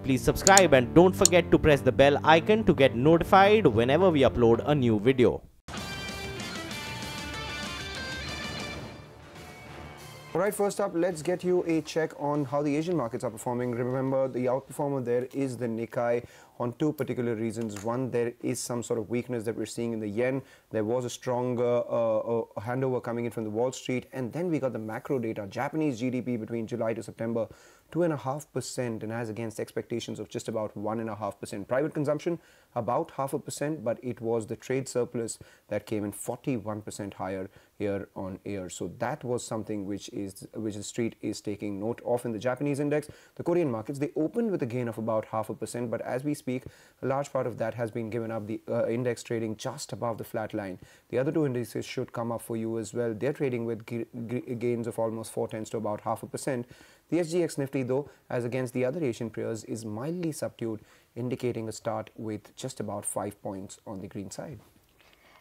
please subscribe and don't forget to press the bell icon to get notified whenever we upload a new video. Alright, first up, let's get you a check on how the Asian markets are performing. Remember, the outperformer there is the Nikkei on two particular reasons. One, there is some sort of weakness that we're seeing in the yen. There was a stronger handover coming in from the Wall Street. And then we got the macro data. Japanese GDP between July to September, 2.5%, and as against expectations of just about 1.5%. Private consumption, about 0.5%, but it was the trade surplus that came in 41% higher year on year. So that was something which the street is taking note of in the Japanese index. The Korean markets, they opened with a gain of about 0.5%, but as we speak, a large part of that has been given up. The index trading just above the flat line. The other two indices should come up for you as well. They're trading with gains of almost 0.4 to about 0.5%. The SGX Nifty, though, as against the other Asian peers, is mildly subdued, indicating a start with just about 5 points on the green side.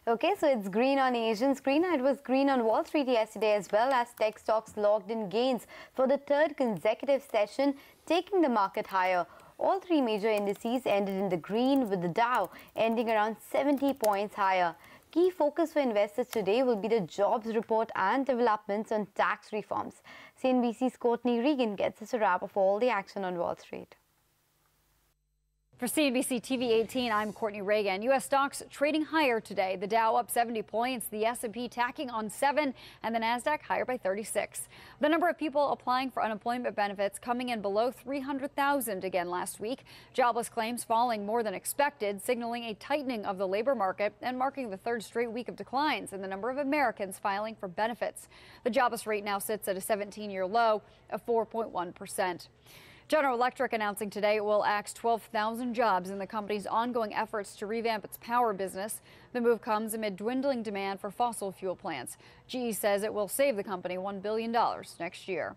Okay, so it's green on Asian screen. It was green on Wall Street yesterday as well, as tech stocks logged in gains for the third consecutive session, taking the market higher. All three major indices ended in the green, with the Dow ending around 70 points higher. Key focus for investors today will be the jobs report and developments on tax reforms. CNBC's Courtney Regan gets us a wrap of all the action on Wall Street. For CNBC TV 18, I'm Courtney Reagan. U.S. stocks trading higher today. The Dow up 70 points, the S&P tacking on 7, and the Nasdaq higher by 36. The number of people applying for unemployment benefits coming in below 300,000 again last week. Jobless claims falling more than expected, signaling a tightening of the labor market and marking the third straight week of declines in the number of Americans filing for benefits. The jobless rate now sits at a 17-year low of 4.1%. General Electric announcing today it will axe 12,000 jobs in the company's ongoing efforts to revamp its power business. The move comes amid dwindling demand for fossil fuel plants. GE says it will save the company $1 billion next year.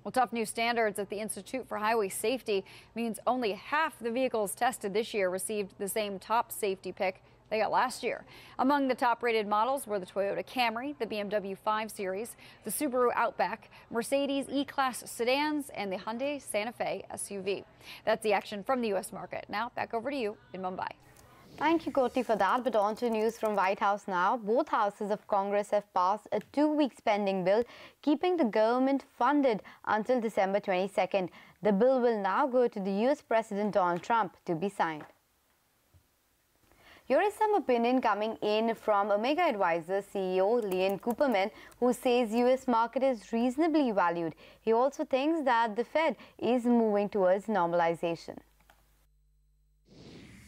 Well, tough new standards at the Institute for Highway Safety means only half the vehicles tested this year received the same top safety pick they got last year. Among the top-rated models were the Toyota Camry, the BMW 5 Series, the Subaru Outback, Mercedes E-Class sedans, and the Hyundai Santa Fe SUV. That's the action from the U.S. market. Now, back over to you in Mumbai. Thank you, Koti, for that. But on to news from White House now. Both houses of Congress have passed a 2-week spending bill, keeping the government funded until December 22nd. The bill will now go to the U.S. President Donald Trump to be signed. Here is some opinion coming in from Omega Advisors CEO Leon Cooperman, who says U.S. market is reasonably valued. He also thinks that the Fed is moving towards normalization.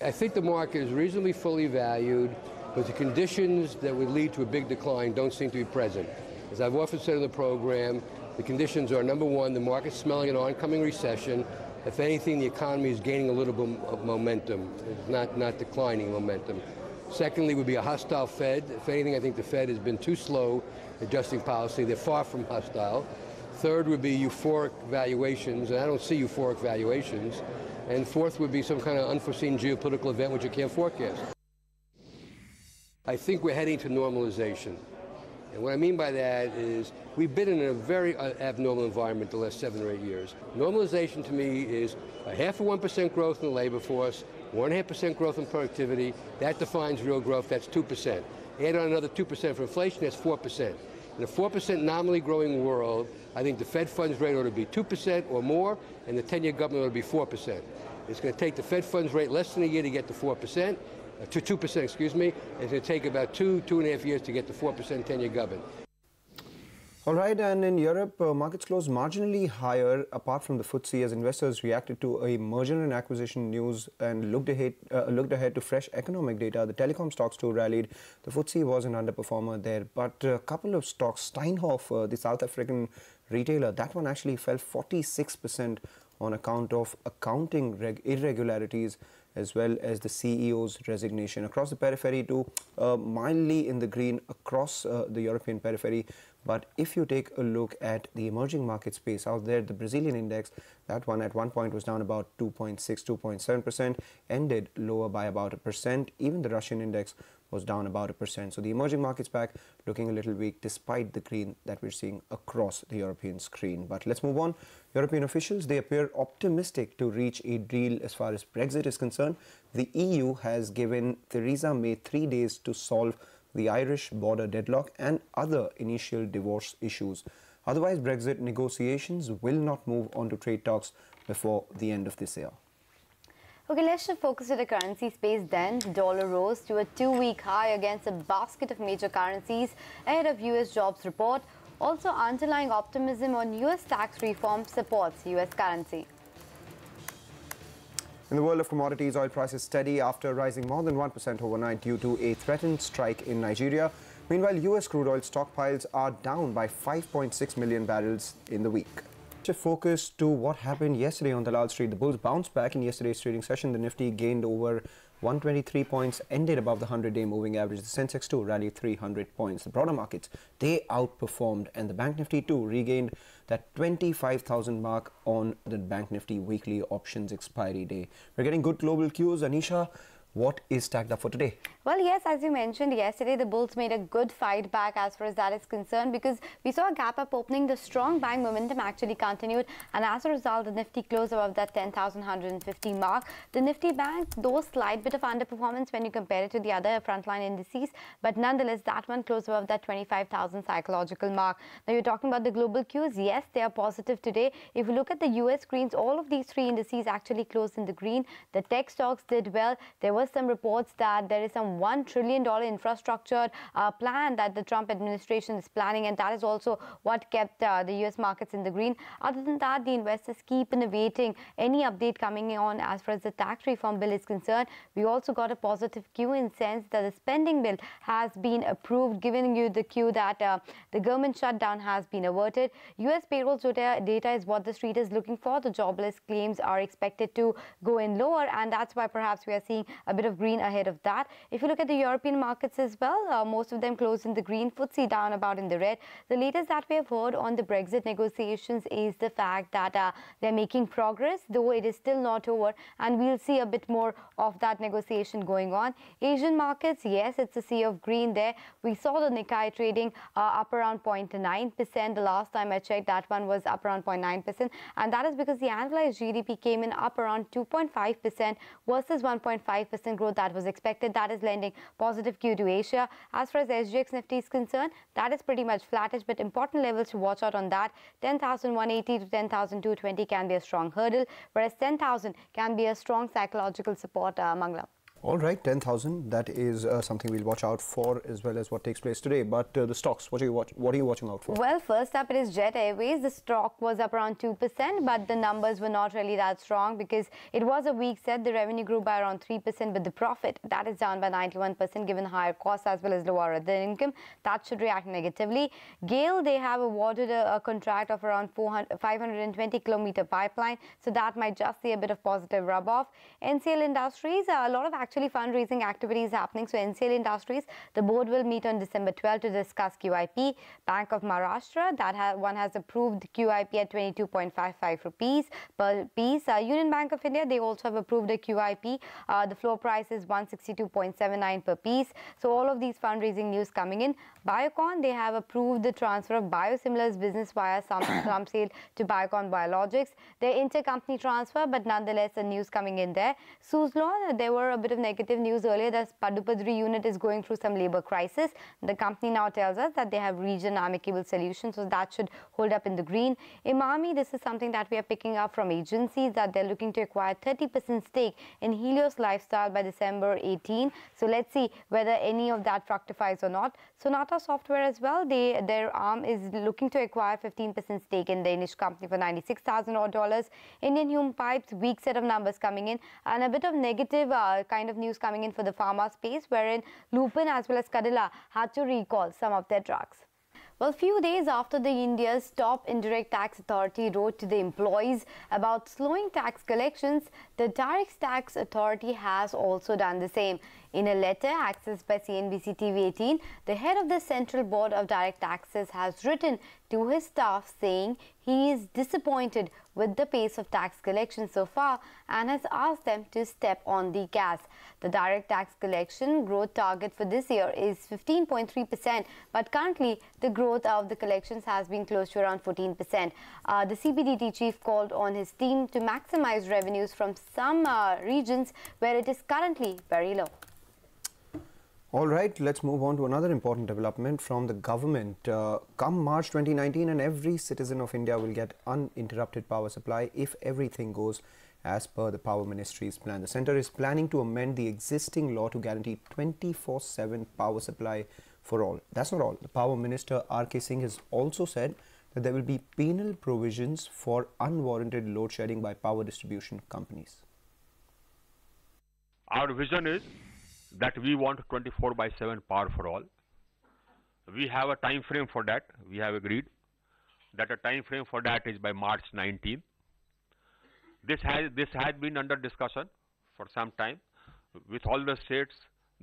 I think the market is reasonably fully valued, but the conditions that would lead to a big decline don't seem to be present. As I've often said in the program, the conditions are, number one, the market's smelling an oncoming recession. If anything, the economy is gaining a little bit of momentum, not declining momentum. Secondly, would be a hostile Fed. If anything, I think the Fed has been too slow adjusting policy. They're far from hostile. Third would be euphoric valuations, and I don't see euphoric valuations. And fourth would be some kind of unforeseen geopolitical event which you can't forecast. I think we're heading to normalization. And what I mean by that is we've been in a very abnormal environment the last 7 or 8 years. Normalization to me is a 0.5% growth in the labor force, 1.5% growth in productivity. That defines real growth. That's 2%. Add on another 2% for inflation, that's 4%. In a 4% nominally growing world, I think the Fed funds rate ought to be 2% or more, and the 10-year government ought to be 4%. It's going to take the Fed funds rate less than a year to get to 4%. To 2%, excuse me. It's going to take about 2.5 years to get to 4% 10-year government. All right, and in Europe, markets closed marginally higher, apart from the FTSE, as investors reacted to a merger and acquisition news and looked ahead to fresh economic data. The telecom stocks too rallied. The FTSE was an underperformer there, but a couple of stocks, Steinhoff, the South African retailer, that one actually fell 46% on account of accounting irregularities, as well as the CEO's resignation. Across the periphery too, mildly in the green across the European periphery. But if you take a look at the emerging market space out there, the Brazilian index, that one at one point was down about 2.6, 2.7%, ended lower by about 1%. Even the Russian index was down about 1%. So the emerging markets pack looking a little weak despite the green that we're seeing across the European screen. But let's move on. European officials, they appear optimistic to reach a deal as far as Brexit is concerned. The EU has given Theresa May 3 days to solve the Irish border deadlock and other initial divorce issues. Otherwise, Brexit negotiations will not move on to trade talks before the end of this year. Okay, let's shift focus to the currency space then. The dollar rose to a 2-week high against a basket of major currencies ahead of US jobs report. Also, underlying optimism on US tax reform supports US currency. In the world of commodities, oil prices steady after rising more than 1% overnight due to a threatened strike in Nigeria. Meanwhile, US crude oil stockpiles are down by 5.6 million barrels in the week. To focus to what happened yesterday on Dalal Street, the bulls bounced back in yesterday's trading session. The Nifty gained over 123 points, ended above the 100-day moving average. The Sensex too rallied 300 points. The broader markets, they outperformed, and the Bank Nifty too regained that 25,000 mark on the Bank Nifty weekly options expiry day. We're getting good global cues. Anisha, what is stacked up for today? Well, yes, as you mentioned yesterday, the bulls made a good fight back as far as that is concerned, because we saw a gap up opening. The strong buying momentum actually continued, and as a result, the Nifty closed above that 10,150 mark. The Nifty Bank, though, slight bit of underperformance when you compare it to the other frontline indices, but nonetheless, that one closed above that 25,000 psychological mark. Now, you're talking about the global cues. Yes, they are positive today. If you look at the US screens, all of these three indices actually closed in the green. The tech stocks did well. There was some reports that there is some $1 trillion infrastructure plan that the Trump administration is planning, and that is also what kept the US markets in the green. Other than that, the investors keep innovating any update coming on as far as the tax reform bill is concerned. We also got a positive cue in sense that the spending bill has been approved, giving you the cue that the government shutdown has been averted. US payrolls data is what the street is looking for. The jobless claims are expected to go in lower, and that's why perhaps we are seeing a bit of green ahead of that. If you look at the European markets as well, most of them closed in the green, FTSE down about in the red. The latest that we have heard on the Brexit negotiations is the fact that they're making progress, though it is still not over, and we'll see a bit more of that negotiation going on. Asian markets, yes, it's a sea of green there. We saw the Nikkei trading up around 0.9%. The last time I checked, that one was up around 0.9%, and that is because the annualized GDP came in up around 2.5% versus 1.5% growth that was expected. That is lending positive cue to Asia. As far as SGX Nifty is concerned, that is pretty much flattish, but important levels to watch out on that. 10,180 to 10,220 can be a strong hurdle, whereas 10,000 can be a strong psychological support, Manglam. All right, 10,000, that is something we'll watch out for, as well as what takes place today. But the stocks, what are you watching out for? Well, first up, it is Jet Airways. The stock was up around 2%, but the numbers were not really that strong because it was a weak set. The revenue grew by around 3%, but the profit, that is down by 91% given higher costs as well as lower other income. That should react negatively. GAIL, they have awarded a contract of around 520-kilometer pipeline, so that might just see a bit of positive rub-off. NCL Industries, a lot of actually fundraising activities happening. So NCL Industries, the board will meet on December 12 to discuss QIP. Bank of Maharashtra, that one has approved QIP at 22.55 rupees per piece. Union Bank of India, they also have approved a QIP. The floor price is 162.79 per piece. So all of these fundraising news coming in. Biocon, they have approved the transfer of biosimilars business via some sale to Biocon Biologics. Their intercompany transfer, but nonetheless a news coming in there. Suzlon, there were a bit of negative news earlier. The Padupadri unit is going through some labor crisis. The company now tells us that they have reached an amicable solution, so that should hold up in the green. Imami, this is something that we are picking up from agencies, that they're looking to acquire 30% stake in Helios Lifestyle by December 18. So let's see whether any of that fructifies or not. Sonata Software as well, their arm is looking to acquire 15% stake in the Danish company for $96,000 odd. Indian Hume Pipes, weak set of numbers coming in, and a bit of negative kind of news coming in for the pharma space, wherein Lupin as well as Cadila had to recall some of their drugs. Well, few days after the India's top indirect tax authority wrote to the employees about slowing tax collections, the direct tax authority has also done the same. In a letter accessed by CNBC TV 18, the head of the Central Board of Direct Taxes has written to his staff saying he is disappointed with the pace of tax collection so far and has asked them to step on the gas. The direct tax collection growth target for this year is 15.3%, but currently the growth of the collections has been close to around 14%. The CBDT chief called on his team to maximize revenues from some regions where it is currently very low. All right, let's move on to another important development from the government. Come March 2019, and every citizen of India will get uninterrupted power supply if everything goes as per the Power Ministry's plan. The centre is planning to amend the existing law to guarantee 24/7 power supply for all. That's not all. The Power Minister R.K. Singh has also said that there will be penal provisions for unwarranted load shedding by power distribution companies. Our vision is that we want 24/7 power for all. We have a time frame for that. We have agreed that a time frame for that is by March 19. This has been under discussion for some time with all the states.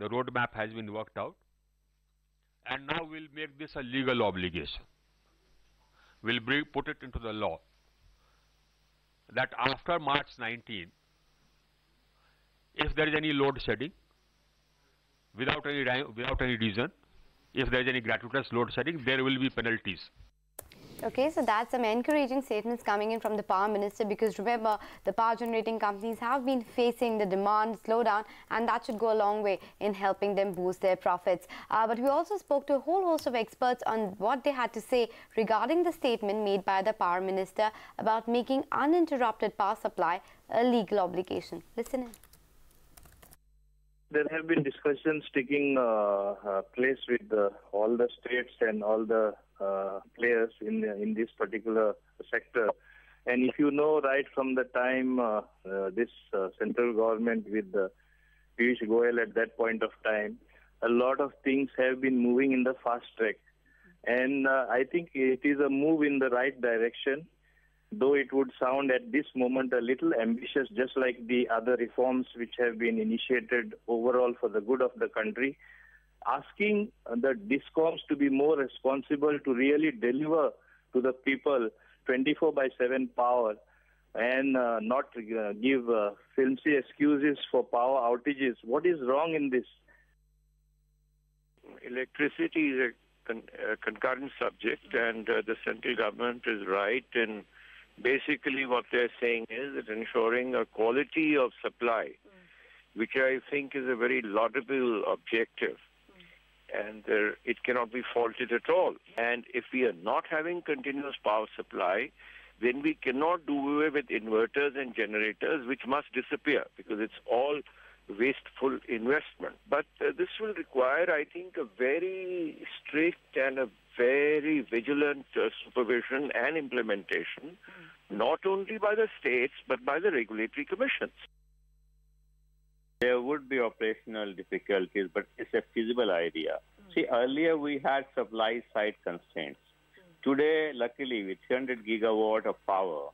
The roadmap has been worked out, and now we'll make this a legal obligation. We'll put it into the law that after March 19, if there is any load shedding without any reason, if there is any gratuitous load shedding, there will be penalties. Okay, so that's some encouraging statements coming in from the Power Minister, because remember, the power generating companies have been facing the demand slowdown, and that should go a long way in helping them boost their profits. But we also spoke to a whole host of experts on what they had to say regarding the statement made by the Power Minister about making uninterrupted power supply a legal obligation. Listen in. There have been discussions taking place with all the states and all the players in this particular sector. And if you know, right from the time this central government with Piyush Goyal at that point of time, a lot of things have been moving in the fast track. And I think it is a move in the right direction, though it would sound at this moment a little ambitious, just like the other reforms which have been initiated overall for the good of the country. Asking the DISCOMs to be more responsible to really deliver to the people 24/7 power and not give flimsy excuses for power outages. What is wrong in this? Electricity is a concurrent subject, and the central government is right in basically what they're saying is that ensuring a quality of supply, which I think is a very laudable objective. And it cannot be faulted at all. And if we are not having continuous power supply, then we cannot do away with inverters and generators, which must disappear because it's all wasteful investment. But this will require, I think, a very strict and a very vigilant supervision and implementation, not only by the states, but by the regulatory commissions. There would be operational difficulties, but it's a feasible idea. See, earlier we had supply side constraints. Today, luckily, with 300 gigawatt of power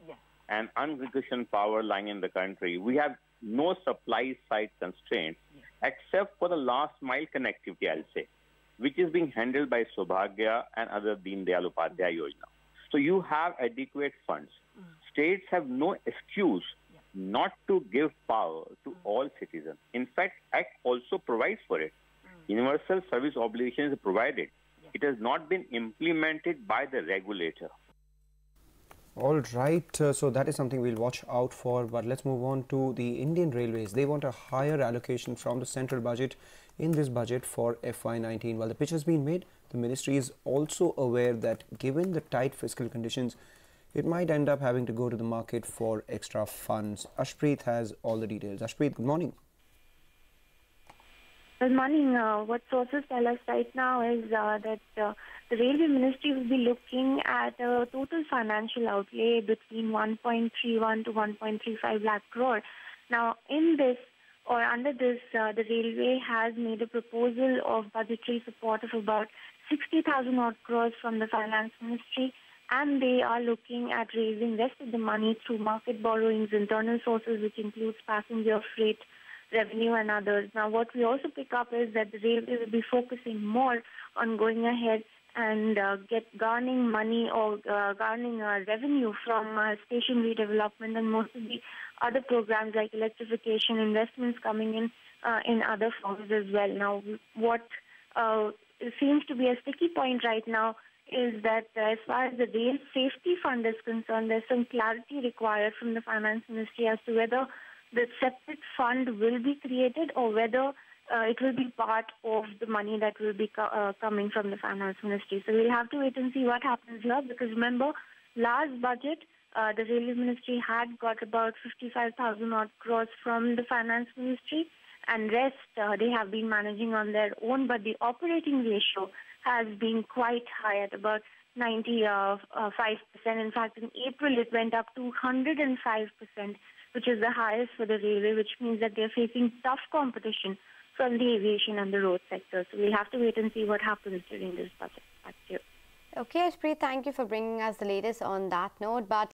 and unrequisitioned power lying in the country, we have no supply side constraints except for the last mile connectivity, I'll say, which is being handled by Saubhagya and other Deen Dayal Upadhyaya Yojana. So you have adequate funds. States have no excuse not to give power to all citizens. In fact, Act also provides for it. Universal service obligation is provided. It has not been implemented by the regulator. All right, so that is something we'll watch out for. But let's move on to the Indian Railways. They want a higher allocation from the central budget in this budget for FY19. While the pitch has been made, the ministry is also aware that given the tight fiscal conditions, it might end up having to go to the market for extra funds. Ashpreet has all the details. Ashpreet, good morning. Good morning. What sources tell us right now is that the Railway Ministry will be looking at a total financial outlay between 1.31 to 1.35 lakh crore. Now, in this or under this, the Railway has made a proposal of budgetary support of about 60,000 odd crores from the Finance Ministry, and they are looking at raising rest of the money through market borrowings, internal sources, which includes passenger freight, revenue and others. Now, what we also pick up is that the Railway will be focusing more on going ahead and garnering money or garnering revenue from station redevelopment and most of the other programs like electrification, investments coming in other forms as well. Now, what seems to be a sticky point right now is that as far as the rail safety fund is concerned, there's some clarity required from the finance ministry as to whether the separate fund will be created or whether it will be part of the money that will be coming from the finance ministry. So we'll have to wait and see what happens here, because remember, last budget, the railway ministry had got about 55,000 odd crores from the finance ministry, and rest they have been managing on their own, but the operating ratio has been quite high at about 95%. In fact, in April, it went up to 105%, which is the highest for the railway, which means that they're facing tough competition from the aviation and the road sector. So we'll have to wait and see what happens during this budget. Back to you. Okay, Ashpreet, thank you for bringing us the latest on that note. But